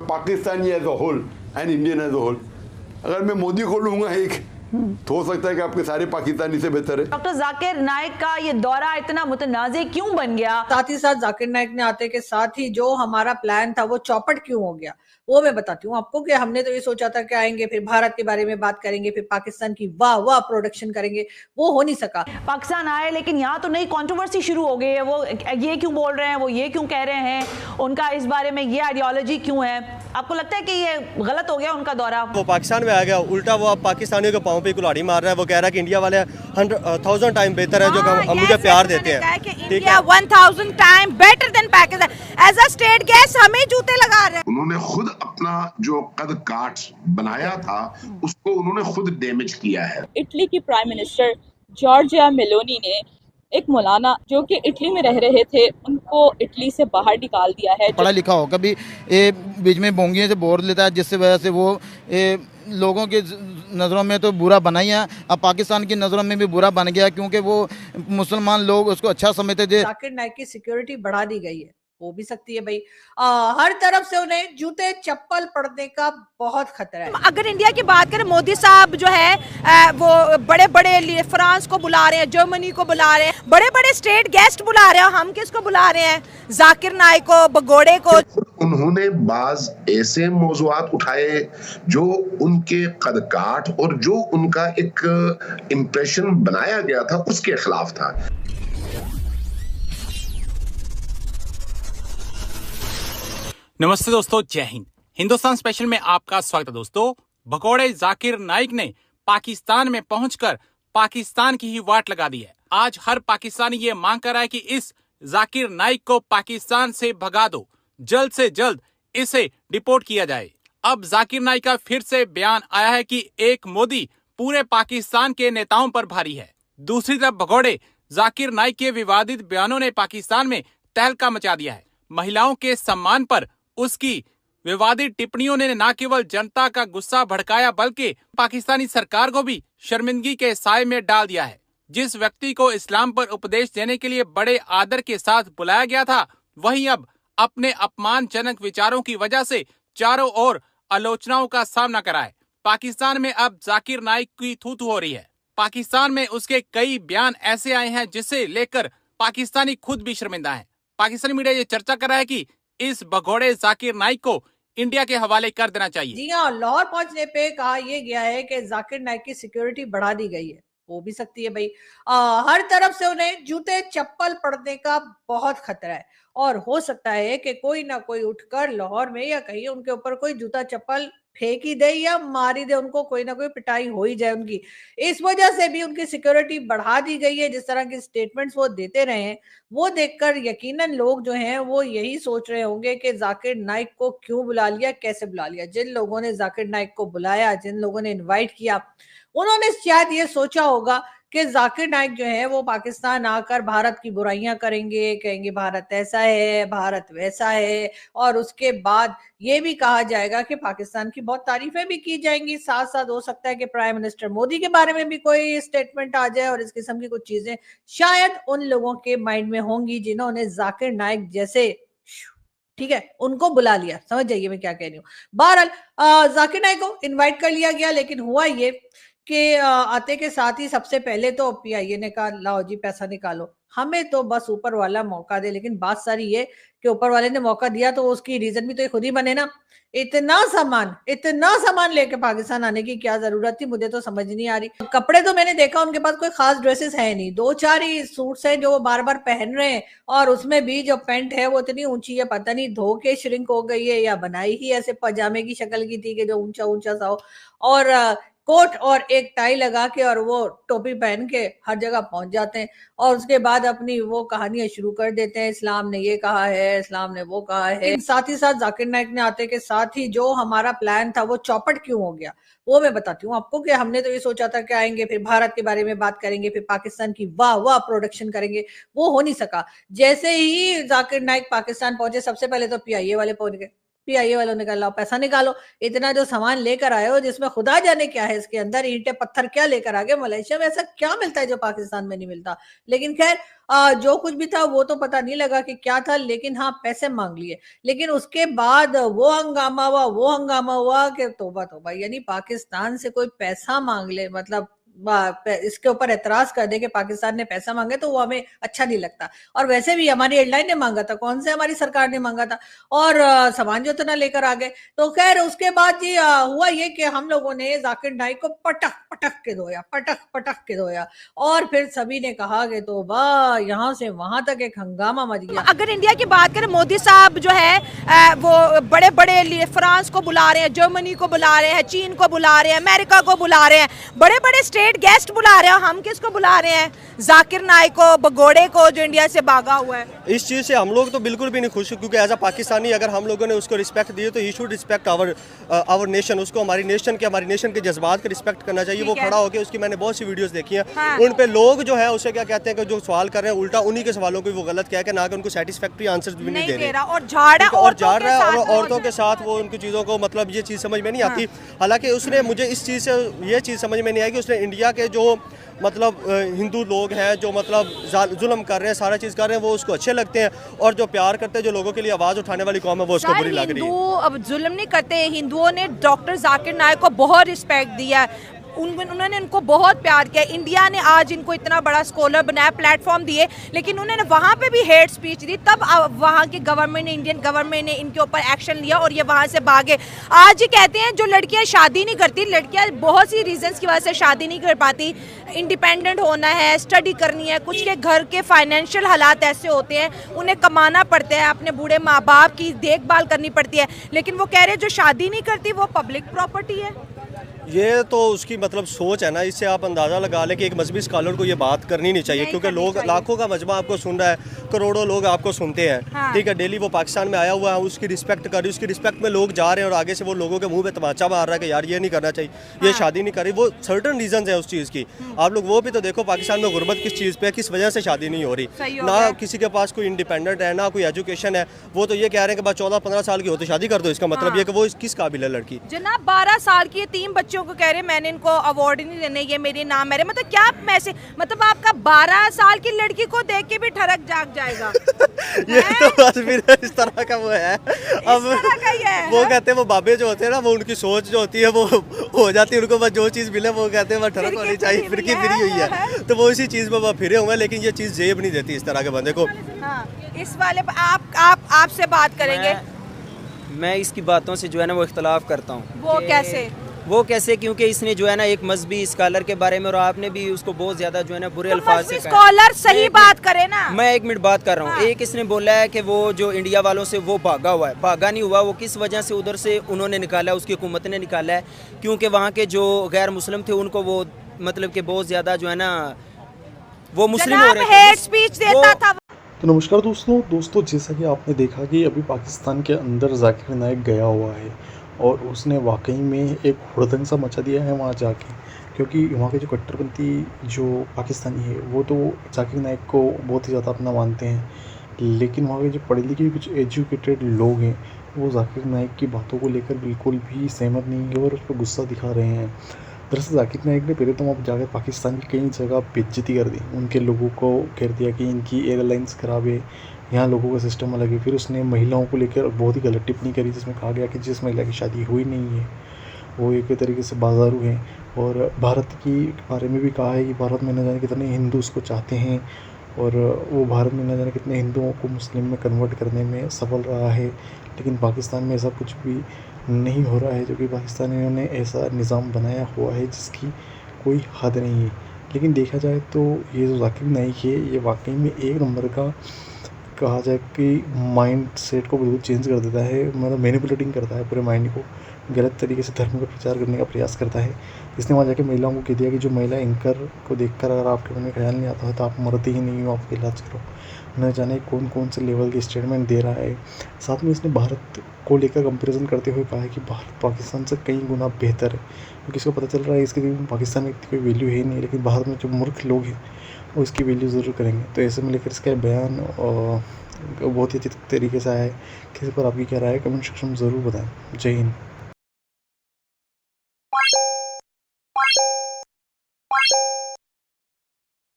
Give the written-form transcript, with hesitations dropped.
Pakistani as a whole and Indian as a whole, अगर मैं मोदी को लूंगा एक, तो हो सकता है कि आपके सारे पाकिस्तानी से बेहतर है। डॉक्टर जाकिर नाइक का ये दौरा इतना मुतनाज़े क्यों बन गया? साथ ही साथ जाकिर नाइक ने आते के साथ ही जो हमारा प्लान था वो चौपट क्यों हो गया, वो मैं बताती हूँ आपको। कि हमने तो ये सोचा था कि आएंगे, फिर भारत के बारे में बात करेंगे, फिर पाकिस्तान की वाह वाह प्रोडक्शन करेंगे, वो हो नहीं सका। पाकिस्तान आए, लेकिन यहाँ तो नई कंट्रोवर्सी शुरू हो गई है। वो ये क्यों बोल रहे हैं, वो ये क्यों कह रहे हैं, उनका इस बारे में ये आइडियोलॉजी क्यों है? आपको लगता है कि ये गलत हो गया उनका दौरा? वो पाकिस्तान में आ गया, उल्टा वो अब पाकिस्तानियों के पाँव पे कुल्हाड़ी मार रहा है। वो कह रहा है कि इंडिया वाले 100,000 टाइम बेहतर है, जो मुझे प्यार देते हैं। ठीक है, 1000 time better than Pakistan. As a state guest हमें जूते लगा रहे हैं। उन्होंने खुद अपना जो कद काठ बनाया था उसको उन्होंने खुद डैमेज किया है। इटली की प्राइम मिनिस्टर जॉर्जिया मेलोनी ने एक मौलाना जो कि इटली में रह रहे थे, उनको इटली से बाहर निकाल दिया है। पढ़ा लिखा हो, कभी बीच में बोंगियों से बोल लेता है, जिससे वजह से वो लोगों के नज़रों में तो बुरा बना ही है, अब पाकिस्तान की नज़रों में भी बुरा बन गया, क्योंकि वो मुसलमान लोग उसको अच्छा समझते थे। जाकिर नाइक की सिक्योरिटी बढ़ा दी गई है, हो भी सकती है भाई। हर तरफ से उन्हें जूते चप्पल पड़ने का बहुत खतरा है। अगर इंडिया की बात करें, मोदी साहब जो है वो बड़े बड़े फ्रांस को बुला रहे हैं, जर्मनी को बुला रहे हैं, बड़े बड़े स्टेट गेस्ट बुला रहे हैं। हम किसको बुला रहे हैं? जाकिर नाइक को, भगोड़े को। उन्होंने बाज ऐसे मौजुआत उठाए जो उनके कद काठ और जो उनका एक इम्प्रेशन बनाया गया था उसके खिलाफ था। नमस्ते दोस्तों, जय हिंद। हिंदुस्तान स्पेशल में आपका स्वागत है दोस्तों। भगोड़े जाकिर नाइक ने पाकिस्तान में पहुंचकर पाकिस्तान की ही वाट लगा दी है। आज हर पाकिस्तानी ये मांग कर रहा है कि इस जाकिर नाइक को पाकिस्तान से भगा दो, जल्द से जल्द इसे डिपोर्ट किया जाए। अब जाकिर नाइक का फिर से बयान आया है कि एक मोदी पूरे पाकिस्तान के नेताओं पर भारी है। दूसरी तरफ भगोड़े जाकिर नाइक के विवादित बयानों ने पाकिस्तान में तहलका मचा दिया है। महिलाओं के सम्मान पर उसकी विवादित टिप्पणियों ने न केवल जनता का गुस्सा भड़काया, बल्कि पाकिस्तानी सरकार को भी शर्मिंदगी के साए में डाल दिया है। जिस व्यक्ति को इस्लाम पर उपदेश देने के लिए बड़े आदर के साथ बुलाया गया था, वहीं अब अपने अपमानजनक विचारों की वजह से चारों ओर आलोचनाओं का सामना करा है। पाकिस्तान में अब जाकिर नाइक की थू थू हो रही है। पाकिस्तान में उसके कई बयान ऐसे आए हैं जिसे लेकर पाकिस्तानी खुद भी शर्मिंदा है। पाकिस्तानी मीडिया ये चर्चा कर रहा है कि इस भगोड़े जाकिर नाइक को इंडिया के हवाले कर देना चाहिए। जी हाँ, लाहौर पहुंचने पे कहा यह गया है कि जाकिर नाइक की सिक्योरिटी बढ़ा दी गई है, हो भी सकती है भाई। हर तरफ से उन्हें जूते चप्पल पड़ने का बहुत खतरा है, और हो सकता है कि कोई ना कोई उठकर लाहौर में या कहीं उनके ऊपर कोई जूता चप्पल फेंक ही दे या मार ही दे, उनको कोई ना कोई पिटाई हो ही जाए उनकी। इस वजह से भी उनकी सिक्योरिटी बढ़ा दी गई है। जिस तरह की स्टेटमेंट्स वो देते रहे हैं, वो देखकर यकीनन लोग जो हैं वो यही सोच रहे होंगे कि जाकिर नाइक को क्यों बुला लिया, कैसे बुला लिया। जिन लोगों ने जाकिर नाइक को बुलाया, जिन लोगों ने इन्वाइट किया, उन्होंने शायद ये सोचा होगा कि जाकिर नाइक जो है वो पाकिस्तान आकर भारत की बुराइयां करेंगे, कहेंगे भारत ऐसा है, भारत वैसा है, और उसके बाद ये भी कहा जाएगा कि पाकिस्तान की बहुत तारीफें भी की जाएंगी। साथ साथ हो सकता है कि प्राइम मिनिस्टर मोदी के बारे में भी कोई स्टेटमेंट आ जाए, और इस किस्म की कुछ चीजें शायद उन लोगों के माइंड में होंगी जिन्होंने जाकिर नाइक जैसे, ठीक है, उनको बुला लिया। समझ जाइए मैं क्या कह रही हूँ। बहरहाल जाकिर नाइक को इन्वाइट कर लिया गया, लेकिन हुआ ये कि आते के साथ ही सबसे पहले तो पीआईए ने कहा लाओ जी पैसा निकालो, हमें तो बस ऊपर वाला मौका दे। लेकिन बात सारी ये कि ऊपर वाले ने मौका दिया तो उसकी रीजन भी तो खुद ही बने ना। इतना सामान लेके पाकिस्तान आने की क्या जरूरत थी, मुझे तो समझ नहीं आ रही। कपड़े तो मैंने देखा उनके पास कोई खास ड्रेसेस है नहीं, 2-4 ही सूट्स हैं जो वो बार बार पहन रहे हैं, और उसमें भी जो पैंट है वो इतनी ऊंची है, पता नहीं धो के श्रिंक हो गई है या बनाई ही ऐसे पजामे की शक्ल की थी कि जो ऊंचा ऊंचा सा हो, और कोट और एक टाई लगा के और वो टोपी पहन के हर जगह पहुंच जाते हैं, और उसके बाद अपनी वो कहानियां शुरू कर देते हैं, इस्लाम ने ये कहा है, इस्लाम ने वो कहा है। साथ ही साथ जाकिर नाइक ने आते के साथ ही जो हमारा प्लान था वो चौपट क्यों हो गया, वो मैं बताती हूँ आपको। कि हमने तो ये सोचा था कि आएंगे, फिर भारत के बारे में बात करेंगे, फिर पाकिस्तान की वाह वाह प्रोडक्शन करेंगे, वो हो नहीं सका। जैसे ही जाकिर नाइक पाकिस्तान पहुंचे, सबसे पहले तो पीआईए वाले पहुंच गए पीआईए वालों ने कहा लाओ पैसा निकालो, इतना जो सामान लेकर आए हो जिसमें खुदा जाने क्या है, इसके अंदर ईंटें पत्थर क्या लेकर आ गए, मलेशिया में ऐसा क्या मिलता है जो पाकिस्तान में नहीं मिलता। लेकिन खैर जो कुछ भी था वो तो पता नहीं लगा कि क्या था, लेकिन हाँ पैसे मांग लिए। लेकिन उसके बाद वो हंगामा हुआ कि तौबा तौबा, यानी पाकिस्तान से कोई पैसा मांग ले, मतलब इसके ऊपर एतराज कर दे कि पाकिस्तान ने पैसा मांगे, तो वो हमें अच्छा नहीं लगता। और वैसे भी हमारी एयरलाइन ने मांगा था, कौन से हमारी सरकार ने मांगा था, और सामान जो इतना लेकर आ गए। तो खैर उसके बाद जी हुआ ये कि हम लोगों ने जाकिर नाइक को पटक पटक के धोया और फिर सभी ने कहा कि तो वाह, यहाँ से वहां तक एक हंगामा मच गया। अगर इंडिया की बात करें, मोदी साहब जो है वो बड़े बड़े फ्रांस को बुला रहे हैं, जर्मनी को बुला रहे हैं, चीन को बुला रहे हैं, अमेरिका को बुला रहे हैं, बड़े बड़े स्टेट गेस्ट बुला रहे हैं। हम किसको बुला रहे हैं? जाकिर नाइक को, भगोड़े को, जो इंडिया से भागा हुआ है। इस चीज़ से हम लोग तो बिल्कुल भी नहीं खुश, क्योंकि एज अ पाकिस्तानी अगर हम लोगों ने उसको रिस्पेक्ट दी तो he should respect our nation. उसको हमारी नेशन के जज्बात के रिस्पेक्ट करना चाहिए। वो खड़ा होकर, उसकी मैंने बहुत सी वीडियोस देखी हैं, हाँ। उन पे लोग जो है उसे क्या कहते हैं कि जो सवाल कर रहे हैं उल्टा उन्हीं के सवालों को वो गलत कह के ना कि उनको सेटिस्फैक्टरी आंसर भी नहीं दे रहे, और झाड़ रहा है और औरतों के साथ वो उनकी चीज़ों को, मतलब ये चीज़ समझ में नहीं आती। हालांकि उसने, मुझे इस चीज़ से ये चीज़ समझ में नहीं आई कि उसने इंडिया के जो मतलब हिंदू लोग हैं जो मतलब जुल्म कर रहे हैं, सारा चीज़ कर रहे हैं, वो उसको अच्छे लगते हैं, और जो प्यार करते हैं, जो लोगों के लिए आवाज़ उठाने वाली कौम है, वो उसको बुरी लग रही है। हिंदू अब जुल्म नहीं करते। हिंदुओं ने डॉक्टर जाकिर नाइक को बहुत रिस्पेक्ट दिया, उन्होंने उनको बहुत प्यार किया। इंडिया ने आज इनको इतना बड़ा स्कॉलर बनाया, प्लेटफॉर्म दिए, लेकिन उन्होंने वहाँ पे भी हेट स्पीच दी। तब वहाँ की गवर्नमेंट ने, इंडियन गवर्नमेंट ने इनके ऊपर एक्शन लिया और ये वहाँ से भागे। आज ये कहते हैं जो लड़कियाँ शादी नहीं करती, लड़कियाँ बहुत सी रीजंस की वजह से शादी नहीं कर पाती, इंडिपेंडेंट होना है, स्टडी करनी है, कुछ के घर के फाइनेंशियल हालात ऐसे होते हैं, उन्हें कमाना पड़ता है, अपने बूढ़े माँ बाप की देखभाल करनी पड़ती है, लेकिन वो कह रहे हैं जो शादी नहीं करती वो पब्लिक प्रॉपर्टी है। ये तो उसकी मतलब सोच है ना, इससे आप अंदाज़ा लगा लें कि एक मजहबी स्कॉलर को ये बात करनी नहीं चाहिए, क्योंकि लोग, लाखों का मजमा आपको सुन रहा है, करोड़ों लोग आपको सुनते हैं, हाँ। ठीक है, डेली वो पाकिस्तान में आया हुआ है, उसकी रिस्पेक्ट कर रही, उसकी रिस्पेक्ट में लोग जा रहे हैं और आगे से वो लोगों के मुंह पे तमाचा मार रहा है कि यार ये नहीं करना चाहिए, ये शादी नहीं कर रही। वो सर्टन रीजन है उस चीज़ की। आप लोग वो भी तो देखो, पाकिस्तान में गुर्बत किस चीज़ पे, किस वजह से शादी नहीं हो रही, ना किसी के पास कोई इंडिपेंडेंट है, ना कोई एजुकेशन है। वो तो ये कह रहे हैं कि बस 14-15 साल की हो तो शादी कर दो, इसका मतलब ये कि वो किस काबिल है लड़की। जनाब 12 साल की 3 बच्चों को कह रहे हैं मैंने इनको अवार्ड नहीं देने, ये मेरे नाम है, मतलब क्या मैसेज, मतलब आपका 12 साल की लड़की को देख के भी ठरक जाग जाएगा। ये तो बस फिर इस तरह का वो है। अब वो कहते हैं, वो बाबे जो होते हैं ना, वो उनकी सोच जो होती है वो हो जाती है, उनको बस जो चीज़ मिले वो कहते हैं वह ठरक होनी चाहिए, फिरकी फिरी हुई है, तो वो इसी चीज़ में वह फिरे हुए हैं। लेकिन ये चीज़ जेब नहीं देती इस तरह के बंदे को। इस वाले आपसे बात करेंगे। मैं इसकी बातों से जो है ना वो इख्तलाफ करता हूँ। वो कैसे? क्योंकि इसने जो है ना एक मजहबी स्कॉलर के बारे में, और आपने भी उसको बहुत ज्यादा जो है ना बुरे अल्फाज से कहा। स्कॉलर सही बात करे ना। मैं 1 मिनट बात कर रहा हूँ। एक इसने बोला है कि वो जो इंडिया वालों से वो भागा हुआ है, भागा नहीं हुआ, वो किस वजह से उधर से उन्होंने निकाला, उसकी हुकूमत ने निकाला है, क्योंकि वहाँ के जो गैर मुस्लिम थे उनको वो मतलब कि बहुत ज्यादा जो है ना वो मुस्लिम हो रहे थे, स्पीच देता था। तो नमस्कार दोस्तों, जैसा कि आपने देखा कि अभी पाकिस्तान के अंदर जाकिर नाइक गया हुआ है और उसने वाकई में एक हुड़दंग सा मचा दिया है वहाँ जाके, क्योंकि वहाँ के जो कट्टरपंथी जो पाकिस्तानी है वो तो जाकिर नाइक को बहुत ही ज़्यादा अपना मानते हैं, लेकिन वहाँ के जो पढ़े लिखे कुछ एजुकेटेड लोग हैं वो जाकिर नाइक की बातों को लेकर बिल्कुल भी सहमत नहीं है और उस पर गुस्सा दिखा रहे हैं। दरअसल जाकिर नाइक ने पहले तो वहाँ जाकर पाकिस्तान की कई जगह बेइज्जती कर दी, उनके लोगों को कह दिया कि इनकी एयरलाइंस ख़राब है, यहाँ लोगों का सिस्टम अलग है। फिर उसने महिलाओं को लेकर बहुत ही गलत टिप्पणी करी, जिसमें कहा गया कि जिस महिला की शादी हुई नहीं है वो एक तरीके से बाजारू हैं, और भारत की बारे में भी कहा है कि भारत में न जाने कितने हिंदू उसको चाहते हैं और वो भारत में न जाने कितने हिंदुओं को मुस्लिम में कन्वर्ट करने में सफल रहा है, लेकिन पाकिस्तान में ऐसा कुछ भी नहीं हो रहा है, जो कि पाकिस्तानियों ने ऐसा निज़ाम बनाया हुआ है जिसकी कोई हद नहीं है। लेकिन देखा जाए तो ये जो जाकिर नाइक है ये वाकई में एक नंबर का कहा जाए कि माइंड सेट को बिल्कुल चेंज कर देता है, मतलब मैनिपुलेटिंग करता है पूरे माइंड को, गलत तरीके से धर्म का प्रचार करने का प्रयास करता है। इसने वहाँ जाके महिलाओं को कह दिया कि जो महिला एंकर को देखकर अगर आपके मन में ख्याल नहीं आता है तो आप मरते ही नहीं हो, आप इलाज करो। न जाने कौन कौन से लेवल के स्टेटमेंट दे रहा है। साथ में इसने भारत को लेकर कंपैरिजन करते हुए कहा है कि भारत पाकिस्तान से कई गुना बेहतर है, क्योंकि इसको पता चल रहा है इसके पाकिस्तान में इतनी कोई वैल्यू है नहीं, लेकिन भारत में जो मूर्ख लोग हैं वो इसकी वैल्यू ज़रूर करेंगे। तो ऐसे में लेकर इसका बयान बहुत ही अच्छी तरीके से आया है। किसी पर आपकी क्या राय है कमेंट सेक्शन में ज़रूर बताएं। जय हिंद।